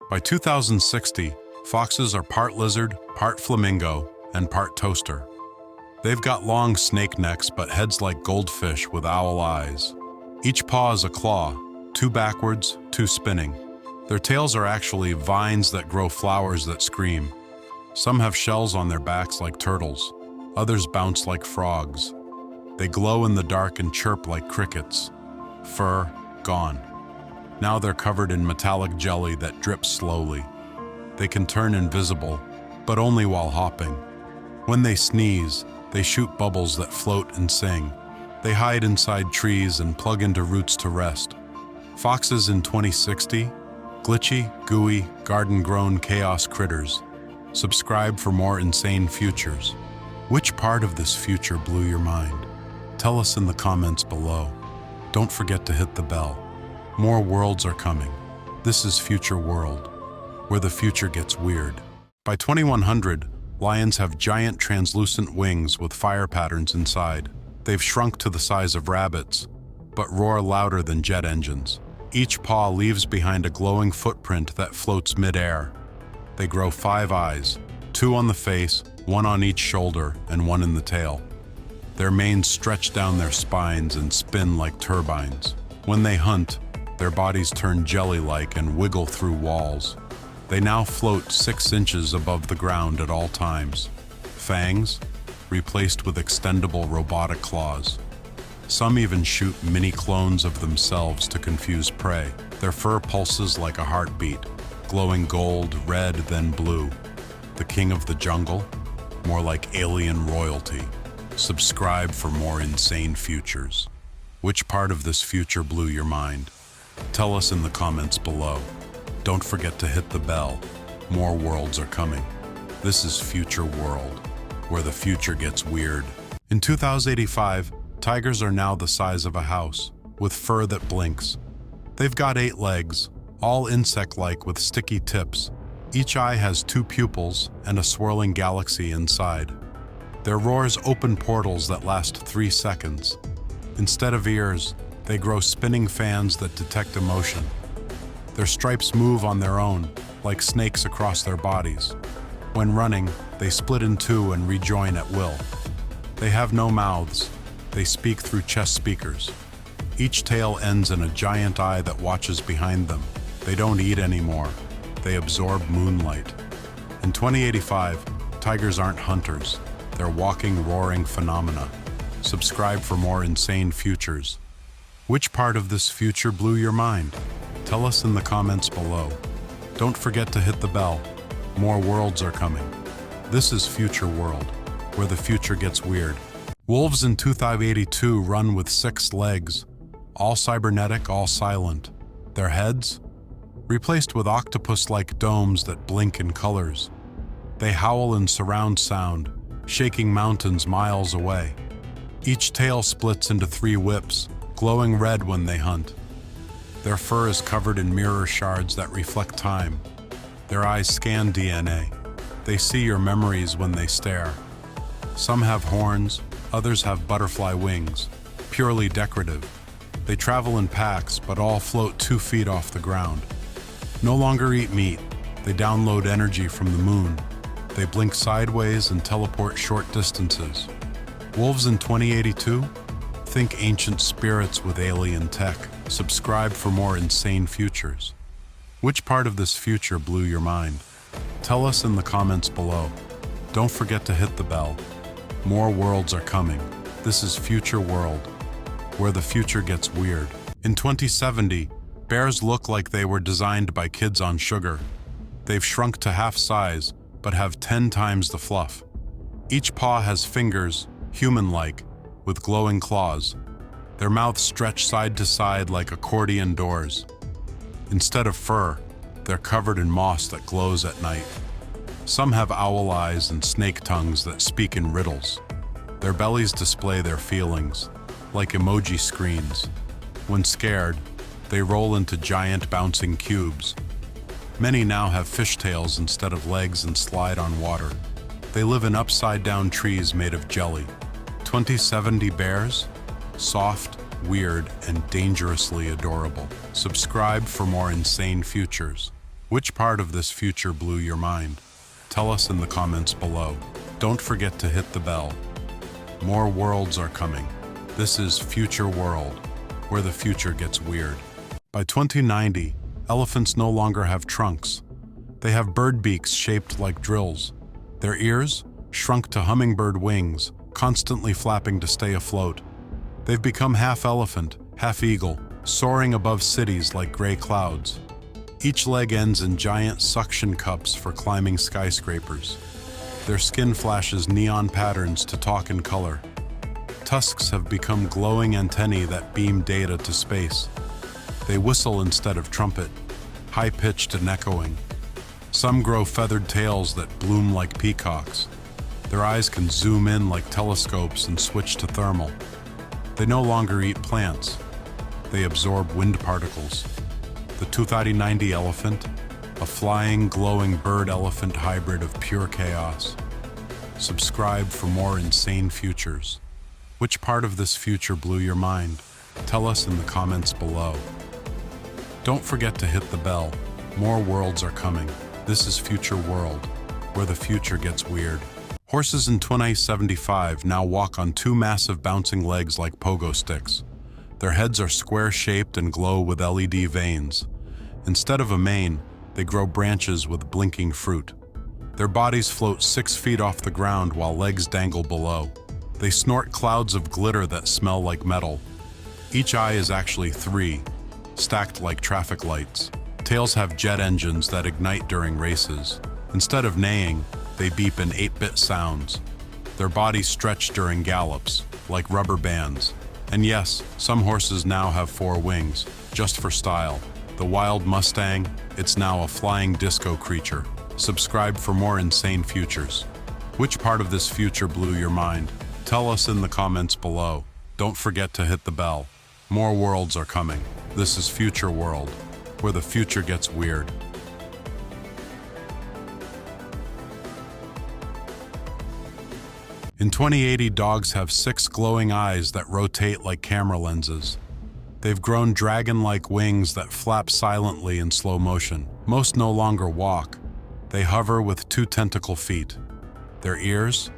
By 2060, foxes are part lizard, part flamingo, and part toaster. They've got long snake necks but heads like goldfish with owl eyes. Each paw is a claw, two backwards, two spinning. Their tails are actually vines that grow flowers that scream. Some have shells on their backs like turtles. Others bounce like frogs. They glow in the dark and chirp like crickets. Fur, gone. Now they're covered in metallic jelly that drips slowly. They can turn invisible, but only while hopping. When they sneeze, they shoot bubbles that float and sing. They hide inside trees and plug into roots to rest. Foxes in 2060? Glitchy, gooey, garden-grown chaos critters. Subscribe for more insane futures. Which part of this future blew your mind? Tell us in the comments below. Don't forget to hit the bell. More worlds are coming. This is Future World, where the future gets weird. By 2100, lions have giant translucent wings with fire patterns inside. They've shrunk to the size of rabbits, but roar louder than jet engines. Each paw leaves behind a glowing footprint that floats mid-air. They grow 5 eyes, 2 on the face, 1 on each shoulder, and 1 in the tail. Their manes stretch down their spines and spin like turbines. When they hunt, their bodies turn jelly-like and wiggle through walls. They now float 6 inches above the ground at all times. Fangs, replaced with extendable robotic claws. Some even shoot mini clones of themselves to confuse prey. Their fur pulses like a heartbeat, glowing gold, red, then blue. The king of the jungle? More like alien royalty. Subscribe for more insane futures. Which part of this future blew your mind? Tell us in the comments below. Don't forget to hit the bell. More worlds are coming. This is Future World, where the future gets weird. In 2085, tigers are now the size of a house, with fur that blinks. They've got 8 legs, all insect-like with sticky tips. Each eye has 2 pupils and a swirling galaxy inside. Their roars open portals that last 3 seconds. Instead of ears, they grow spinning fans that detect emotion. Their stripes move on their own, like snakes across their bodies. When running, they split in 2 and rejoin at will. They have no mouths. They speak through chest speakers. Each tail ends in a giant eye that watches behind them. They don't eat anymore. They absorb moonlight. In 2085, tigers aren't hunters. They're walking, roaring phenomena. Subscribe for more insane futures. Which part of this future blew your mind? Tell us in the comments below. Don't forget to hit the bell. More worlds are coming. This is Future World, where the future gets weird. Wolves in 2082 run with 6 legs, all cybernetic, all silent. Their heads? Replaced with octopus-like domes that blink in colors. They howl in surround sound, shaking mountains miles away. Each tail splits into 3 whips, glowing red when they hunt. Their fur is covered in mirror shards that reflect time. Their eyes scan DNA. They see your memories when they stare. Some have horns, others have butterfly wings, purely decorative. They travel in packs, but all float 2 feet off the ground. No longer eat meat. They download energy from the moon. They blink sideways and teleport short distances. Wolves in 2082? Think ancient spirits with alien tech. Subscribe for more insane futures. Which part of this future blew your mind? Tell us in the comments below. Don't forget to hit the bell. More worlds are coming. This is Future World, where the future gets weird. In 2070, bears look like they were designed by kids on sugar. They've shrunk to half size, but have 10 times the fluff. Each paw has fingers, human-like, with glowing claws. Their mouths stretch side to side like accordion doors. Instead of fur, they're covered in moss that glows at night. Some have owl eyes and snake tongues that speak in riddles. Their bellies display their feelings, like emoji screens. When scared, they roll into giant bouncing cubes. Many now have fishtails instead of legs and slide on water. They live in upside-down trees made of jelly. 2070 bears? Soft, weird, and dangerously adorable. Subscribe for more insane futures. Which part of this future blew your mind? Tell us in the comments below. Don't forget to hit the bell. More worlds are coming. This is Future World, where the future gets weird. By 2090, elephants no longer have trunks. They have bird beaks shaped like drills. Their ears, shrunk to hummingbird wings, constantly flapping to stay afloat. They've become half elephant, half eagle, soaring above cities like gray clouds. Each leg ends in giant suction cups for climbing skyscrapers. Their skin flashes neon patterns to talk in color. Tusks have become glowing antennae that beam data to space. They whistle instead of trumpet, high-pitched and echoing. Some grow feathered tails that bloom like peacocks. Their eyes can zoom in like telescopes and switch to thermal. They no longer eat plants. They absorb wind particles. The 2090 elephant, a flying, glowing bird-elephant hybrid of pure chaos. Subscribe for more insane futures. Which part of this future blew your mind? Tell us in the comments below. Don't forget to hit the bell. More worlds are coming. This is Future World, where the future gets weird. Horses in 2075 now walk on two massive bouncing legs like pogo sticks. Their heads are square-shaped and glow with LED veins. Instead of a mane, they grow branches with blinking fruit. Their bodies float 6 feet off the ground while legs dangle below. They snort clouds of glitter that smell like metal. Each eye is actually 3, stacked like traffic lights. Tails have jet engines that ignite during races. Instead of neighing, they beep in 8-bit sounds. Their bodies stretch during gallops, like rubber bands. And yes, some horses now have 4 wings, just for style. The wild Mustang, it's now a flying disco creature. Subscribe for more insane futures. Which part of this future blew your mind? Tell us in the comments below. Don't forget to hit the bell. More worlds are coming. This is Future World, where the future gets weird. In 2080, dogs have 6 glowing eyes that rotate like camera lenses. They've grown dragon-like wings that flap silently in slow motion. Most no longer walk. They hover with 2 tentacle feet. Their ears?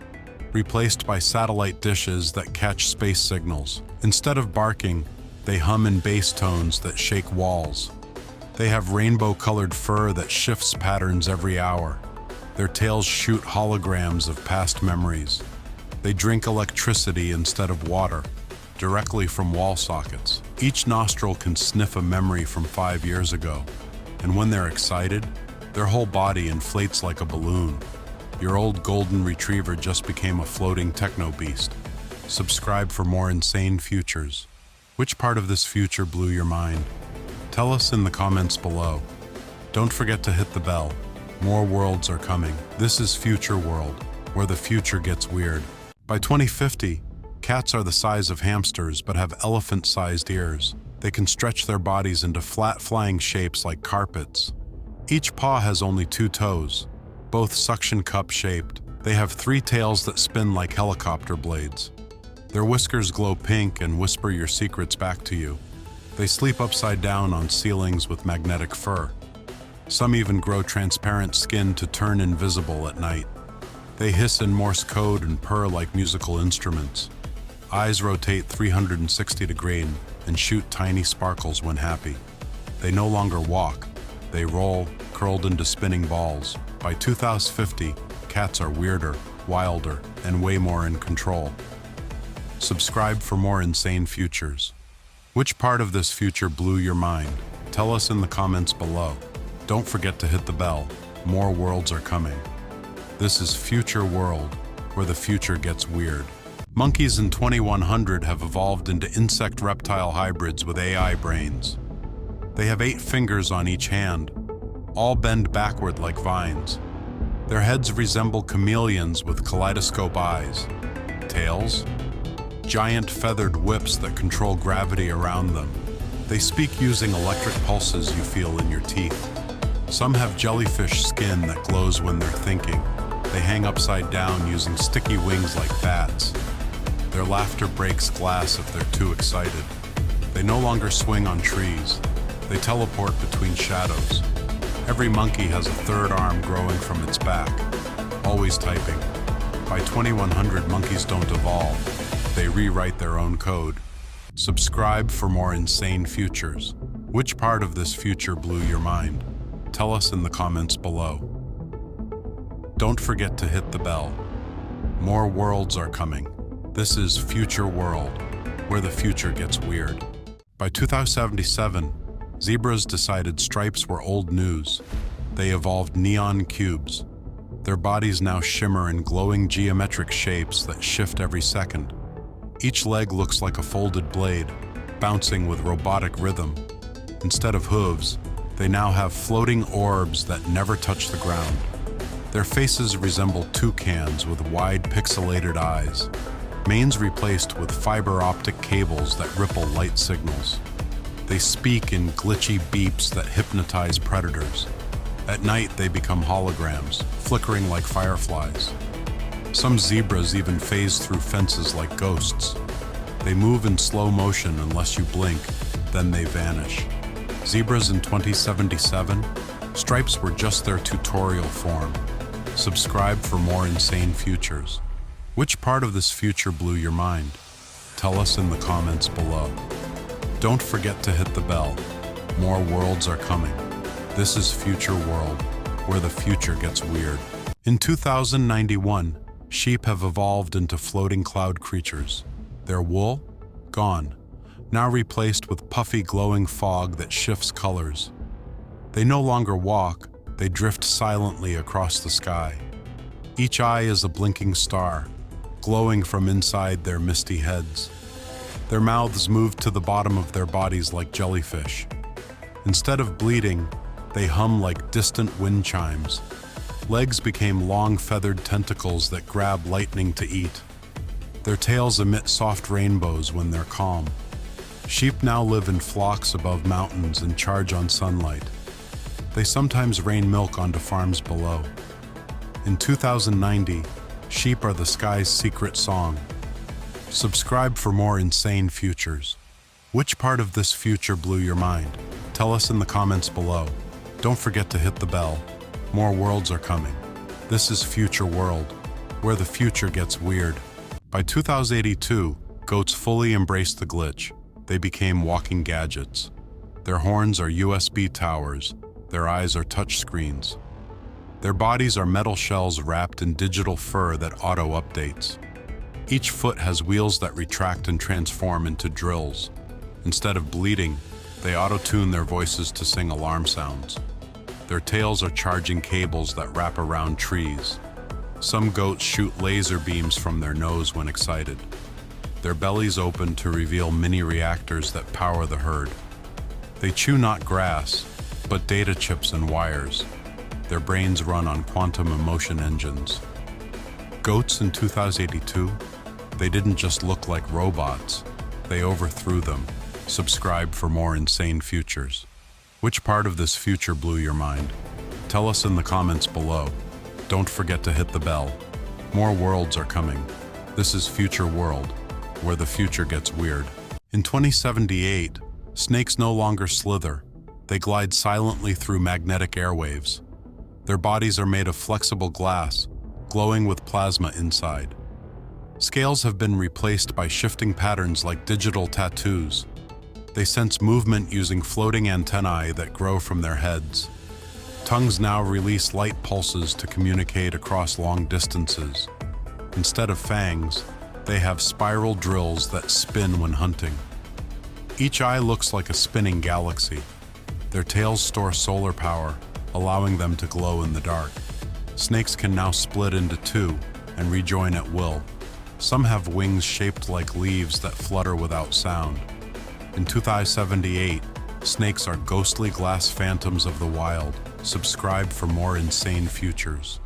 Replaced by satellite dishes that catch space signals. Instead of barking, they hum in bass tones that shake walls. They have rainbow-colored fur that shifts patterns every hour. Their tails shoot holograms of past memories. They drink electricity instead of water, directly from wall sockets. Each nostril can sniff a memory from 5 years ago. And when they're excited, their whole body inflates like a balloon. Your old golden retriever just became a floating techno beast. Subscribe for more insane futures. Which part of this future blew your mind? Tell us in the comments below. Don't forget to hit the bell. More worlds are coming. This is Future World, where the future gets weird. By 2050, cats are the size of hamsters but have elephant-sized ears. They can stretch their bodies into flat flying shapes like carpets. Each paw has only 2 toes, both suction cup-shaped. They have 3 tails that spin like helicopter blades. Their whiskers glow pink and whisper your secrets back to you. They sleep upside down on ceilings with magnetic fur. Some even grow transparent skin to turn invisible at night. They hiss in Morse code and purr like musical instruments. Eyes rotate 360 degrees and shoot tiny sparkles when happy. They no longer walk. They roll, curled into spinning balls. By 2050, cats are weirder, wilder, and way more in control. Subscribe for more insane futures. Which part of this future blew your mind? Tell us in the comments below. Don't forget to hit the bell. More worlds are coming. This is Future World, where the future gets weird. Monkeys in 2100 have evolved into insect-reptile hybrids with AI brains. They have 8 fingers on each hand, all bend backward like vines. Their heads resemble chameleons with kaleidoscope eyes. Tails? Giant feathered whips that control gravity around them. They speak using electric pulses you feel in your teeth. Some have jellyfish skin that glows when they're thinking. They hang upside down using sticky wings like bats. Their laughter breaks glass if they're too excited. They no longer swing on trees. They teleport between shadows. Every monkey has a third arm growing from its back, always typing. By 2100, monkeys don't evolve. They rewrite their own code. Subscribe for more insane futures. Which part of this future blew your mind? Tell us in the comments below. Don't forget to hit the bell. More worlds are coming. This is Future World, where the future gets weird. By 2077, zebras decided stripes were old news. They evolved neon cubes. Their bodies now shimmer in glowing geometric shapes that shift every second. Each leg looks like a folded blade, bouncing with robotic rhythm. Instead of hooves, they now have floating orbs that never touch the ground. Their faces resemble toucans with wide pixelated eyes, manes replaced with fiber optic cables that ripple light signals. They speak in glitchy beeps that hypnotize predators. At night, they become holograms, flickering like fireflies. Some zebras even phase through fences like ghosts. They move in slow motion unless you blink, then they vanish. Zebras in 2077, stripes were just their tutorial form. Subscribe for more insane futures. Which part of this future blew your mind? Tell us in the comments below. Don't forget to hit the bell. More worlds are coming. This is Future World, where the future gets weird. In 2091, sheep have evolved into floating cloud creatures. Their wool? Gone. Now replaced with puffy glowing fog that shifts colors. They no longer walk, they drift silently across the sky. Each eye is a blinking star, glowing from inside their misty heads. Their mouths move to the bottom of their bodies like jellyfish. Instead of bleeding, they hum like distant wind chimes. Legs became long feathered tentacles that grab lightning to eat. Their tails emit soft rainbows when they're calm. Sheep now live in flocks above mountains and charge on sunlight. They sometimes rain milk onto farms below. In 2090, sheep are the sky's secret song. Subscribe for more insane futures. Which part of this future blew your mind? Tell us in the comments below. Don't forget to hit the bell. More worlds are coming. This is Future World, where the future gets weird. By 2082, goats fully embraced the glitch. They became walking gadgets. Their horns are USB towers. Their eyes are touch screens. Their bodies are metal shells wrapped in digital fur that auto-updates. Each foot has wheels that retract and transform into drills. Instead of bleeding, they auto-tune their voices to sing alarm sounds. Their tails are charging cables that wrap around trees. Some goats shoot laser beams from their nose when excited. Their bellies open to reveal mini reactors that power the herd. They chew not grass, but data chips and wires. Their brains run on quantum emotion engines. Goats in 2082, they didn't just look like robots, they overthrew them. Subscribe for more insane futures. Which part of this future blew your mind? Tell us in the comments below. Don't forget to hit the bell. More worlds are coming. This is Future World, where the future gets weird. In 2078, snakes no longer slither. They glide silently through magnetic airwaves. Their bodies are made of flexible glass, glowing with plasma inside. Scales have been replaced by shifting patterns like digital tattoos. They sense movement using floating antennae that grow from their heads. Tongues now release light pulses to communicate across long distances. Instead of fangs, they have spiral drills that spin when hunting. Each eye looks like a spinning galaxy. Their tails store solar power, allowing them to glow in the dark. Snakes can now split into two and rejoin at will. Some have wings shaped like leaves that flutter without sound. In 2078, snakes are ghostly glass phantoms of the wild. Subscribe for more insane futures.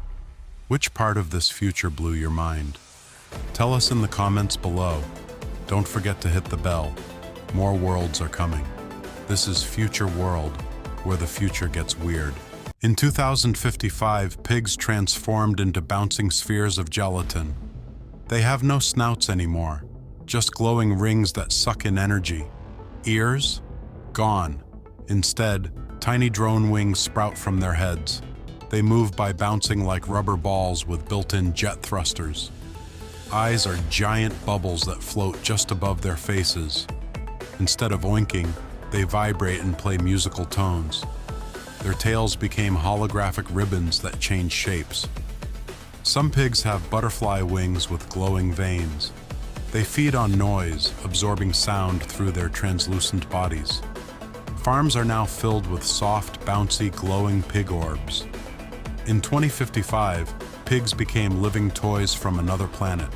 Which part of this future blew your mind? Tell us in the comments below. Don't forget to hit the bell. More worlds are coming. This is Future World, where the future gets weird. In 2055, pigs transformed into bouncing spheres of gelatin. They have no snouts anymore, just glowing rings that suck in energy. Ears? Gone. Instead, Tiny drone wings sprout from their heads. They move by bouncing like rubber balls with built-in jet thrusters. Eyes are giant bubbles that float just above their faces. Instead of oinking, they vibrate and play musical tones. Their tails became holographic ribbons that change shapes. Some pigs have butterfly wings with glowing veins. They feed on noise, absorbing sound through their translucent bodies. Farms are now filled with soft, bouncy, glowing pig orbs. In 2055, pigs became living toys from another planet.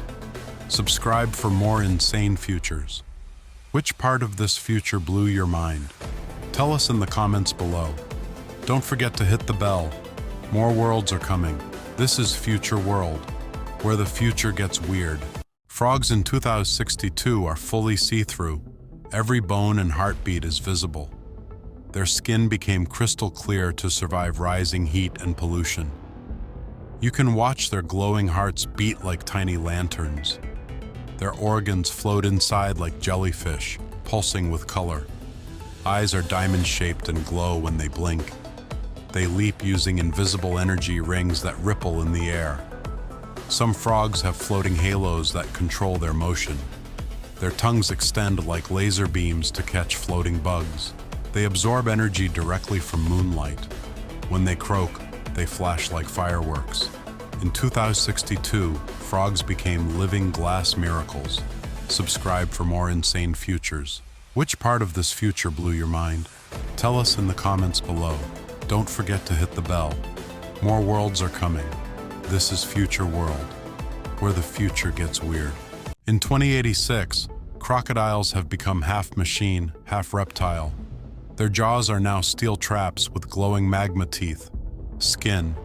Subscribe for more insane futures. Which part of this future blew your mind? Tell us in the comments below. Don't forget to hit the bell. More worlds are coming. This is Future World, where the future gets weird. Frogs in 2062 are fully see-through. Every bone and heartbeat is visible. Their skin became crystal clear to survive rising heat and pollution. You can watch their glowing hearts beat like tiny lanterns. Their organs float inside like jellyfish, pulsing with color. Eyes are diamond-shaped and glow when they blink. They leap using invisible energy rings that ripple in the air. Some frogs have floating halos that control their motion. Their tongues extend like laser beams to catch floating bugs. They absorb energy directly from moonlight. When they croak, they flash like fireworks. In 2062, frogs became living glass miracles. Subscribe for more insane futures. Which part of this future blew your mind? Tell us in the comments below. Don't forget to hit the bell. More worlds are coming. This is Future World, where the future gets weird. In 2086, crocodiles have become half machine, half reptile. Their jaws are now steel traps with glowing magma teeth. Skin,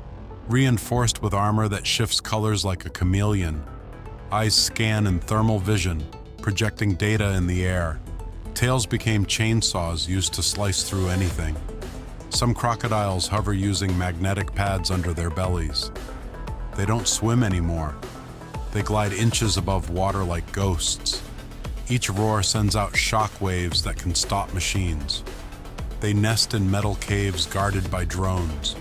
reinforced with armor that shifts colors like a chameleon. Eyes scan in thermal vision, projecting data in the air. Tails became chainsaws used to slice through anything. Some crocodiles hover using magnetic pads under their bellies. They don't swim anymore. They glide inches above water like ghosts. Each roar sends out shock waves that can stop machines. They nest in metal caves guarded by drones.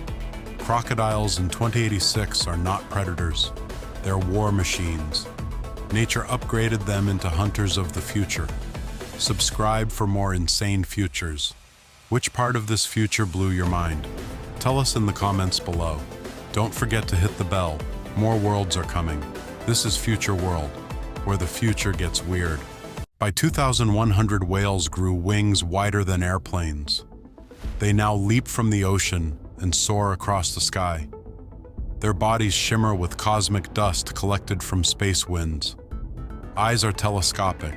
Crocodiles in 2086 are not predators. They're war machines. Nature upgraded them into hunters of the future. Subscribe for more insane futures. Which part of this future blew your mind? Tell us in the comments below. Don't forget to hit the bell. More worlds are coming. This is Future World, where the future gets weird. By 2100, whales grew wings wider than airplanes. They now leap from the ocean and soar across the sky. Their bodies shimmer with cosmic dust collected from space winds. Eyes are telescopic.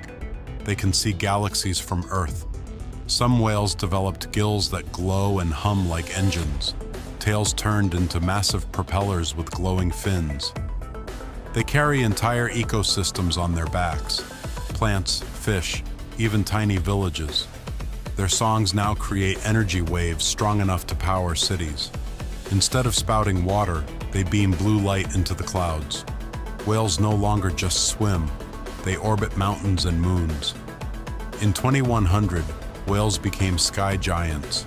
They can see galaxies from Earth. Some whales developed gills that glow and hum like engines, tails turned into massive propellers with glowing fins. They carry entire ecosystems on their backs, plants, fish, even tiny villages. Their songs now create energy waves strong enough to power cities. Instead of spouting water, they beam blue light into the clouds. Whales no longer just swim, they orbit mountains and moons. In 2100, whales became sky giants.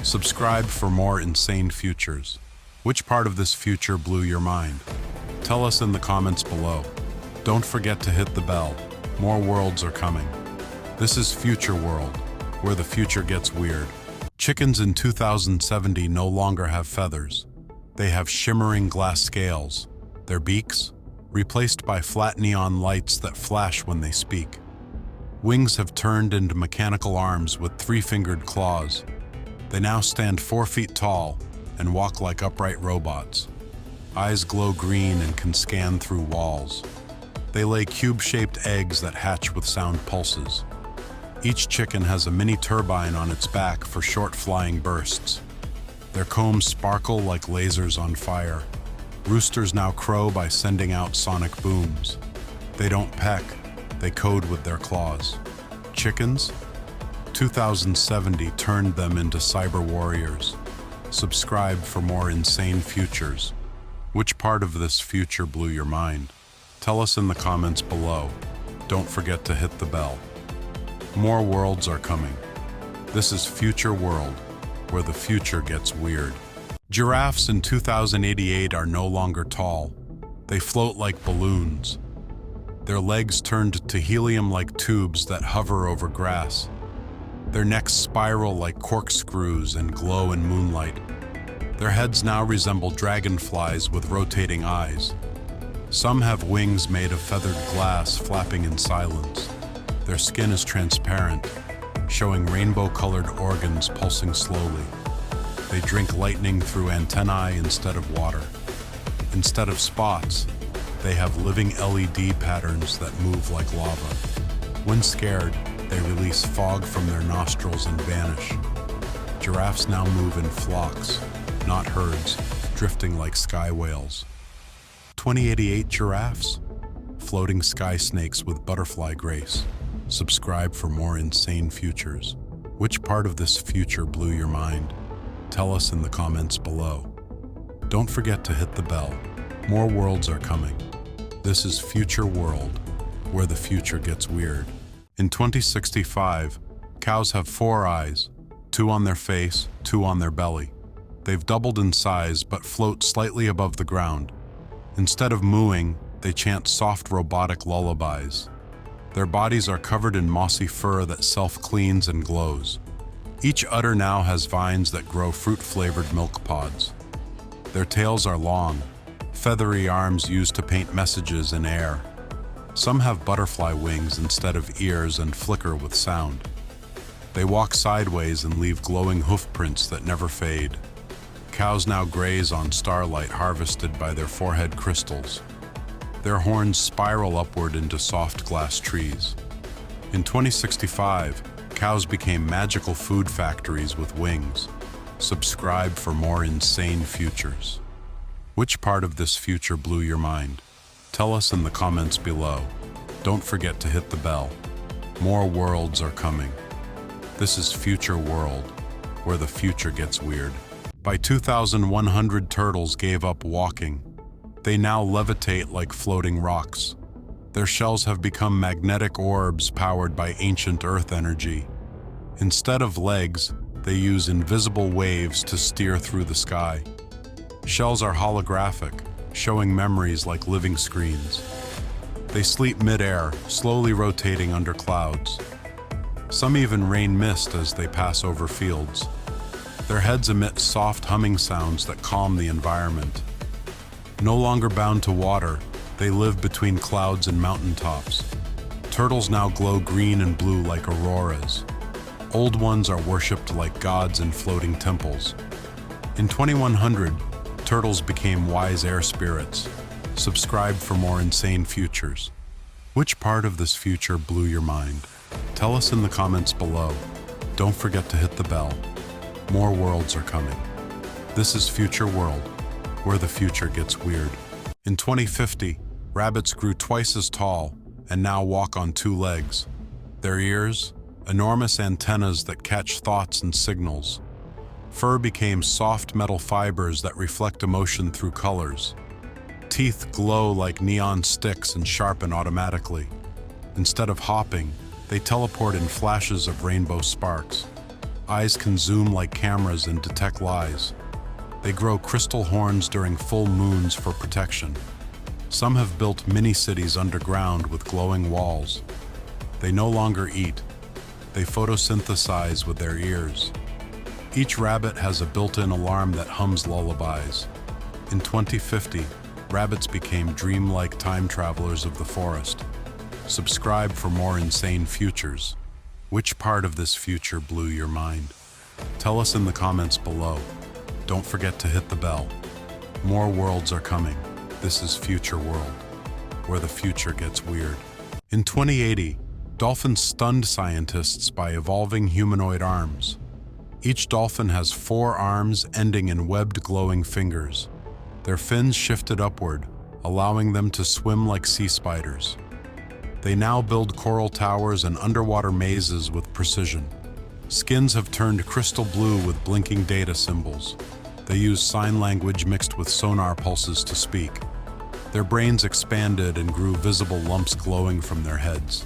Subscribe for more insane futures. Which part of this future blew your mind? Tell us in the comments below. Don't forget to hit the bell. More worlds are coming. This is Future World, where the future gets weird. Chickens in 2070 no longer have feathers. They have shimmering glass scales. Their beaks, replaced by flat neon lights that flash when they speak. Wings have turned into mechanical arms with three-fingered claws. They now stand 4 feet tall and walk like upright robots. Eyes glow green and can scan through walls. They lay cube-shaped eggs that hatch with sound pulses. Each chicken has a mini turbine on its back for short flying bursts. Their combs sparkle like lasers on fire. Roosters now crow by sending out sonic booms. They don't peck, they code with their claws. Chickens? 2070 turned them into cyber warriors. Subscribe for more insane futures. Which part of this future blew your mind? Tell us in the comments below. Don't forget to hit the bell. More worlds are coming. This is Future World, where the future gets weird. Giraffes in 2088 are no longer tall. They float like balloons. Their legs turned to helium-like tubes that hover over grass. Their necks spiral like corkscrews and glow in moonlight. Their heads now resemble dragonflies with rotating eyes. Some have wings made of feathered glass flapping in silence. Their skin is transparent, showing rainbow-colored organs pulsing slowly. They drink lightning through antennae instead of water. Instead of spots, they have living LED patterns that move like lava. When scared, they release fog from their nostrils and vanish. Giraffes now move in flocks, not herds, drifting like sky whales. 2088 giraffes? Floating sky snakes with butterfly grace. Subscribe for more insane futures. Which part of this future blew your mind? Tell us in the comments below. Don't forget to hit the bell. More worlds are coming. This is Future World, where the future gets weird. In 2065, cows have 4 eyes, 2 on their face, 2 on their belly. They've doubled in size but float slightly above the ground. Instead of mooing, they chant soft robotic lullabies. Their bodies are covered in mossy fur that self-cleans and glows. Each udder now has vines that grow fruit-flavored milk pods. Their tails are long, feathery arms used to paint messages in air. Some have butterfly wings instead of ears and flicker with sound. They walk sideways and leave glowing hoof prints that never fade. Cows now graze on starlight harvested by their forehead crystals. Their horns spiral upward into soft glass trees. In 2065, cows became magical food factories with wings. Subscribe for more insane futures. Which part of this future blew your mind? Tell us in the comments below. Don't forget to hit the bell. More worlds are coming. This is Future World, where the future gets weird. By 2100, turtles gave up walking. They now levitate like floating rocks. Their shells have become magnetic orbs powered by ancient earth energy. Instead of legs, they use invisible waves to steer through the sky. Shells are holographic, showing memories like living screens. They sleep mid-air, slowly rotating under clouds. Some even rain mist as they pass over fields. Their heads emit soft humming sounds that calm the environment. No longer bound to water, they live between clouds and mountaintops. Turtles now glow green and blue like auroras. Old ones are worshipped like gods in floating temples. In 2100, turtles became wise air spirits. Subscribe for more insane futures. Which part of this future blew your mind? Tell us in the comments below. Don't forget to hit the bell. More worlds are coming. This is Future World, where the future gets weird. In 2050, rabbits grew twice as tall and now walk on 2 legs. Their ears, enormous antennas that catch thoughts and signals. Fur became soft metal fibers that reflect emotion through colors. Teeth glow like neon sticks and sharpen automatically. Instead of hopping, they teleport in flashes of rainbow sparks. Eyes can zoom like cameras and detect lies. They grow crystal horns during full moons for protection. Some have built mini-cities underground with glowing walls. They no longer eat. They photosynthesize with their ears. Each rabbit has a built-in alarm that hums lullabies. In 2050, rabbits became dreamlike time travelers of the forest. Subscribe for more insane futures. Which part of this future blew your mind? Tell us in the comments below. Don't forget to hit the bell. More worlds are coming. This is Future World, where the future gets weird. In 2080, dolphins stunned scientists by evolving humanoid arms. Each dolphin has 4 arms ending in webbed glowing fingers. Their fins shifted upward, allowing them to swim like sea spiders. They now build coral towers and underwater mazes with precision. Skins have turned crystal blue with blinking data symbols. They use sign language mixed with sonar pulses to speak. Their brains expanded and grew visible lumps glowing from their heads.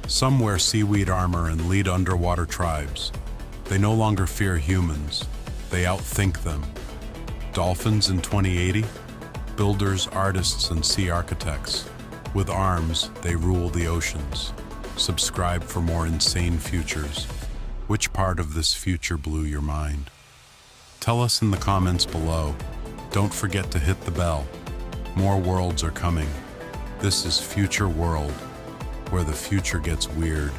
Some wear seaweed armor and lead underwater tribes. They no longer fear humans, they outthink them. Dolphins in 2080? Builders, artists, and sea architects. With arms, they rule the oceans. Subscribe for more insane futures. Which part of this future blew your mind? Tell us in the comments below. Don't forget to hit the bell. More worlds are coming. This is Future World, where the future gets weird.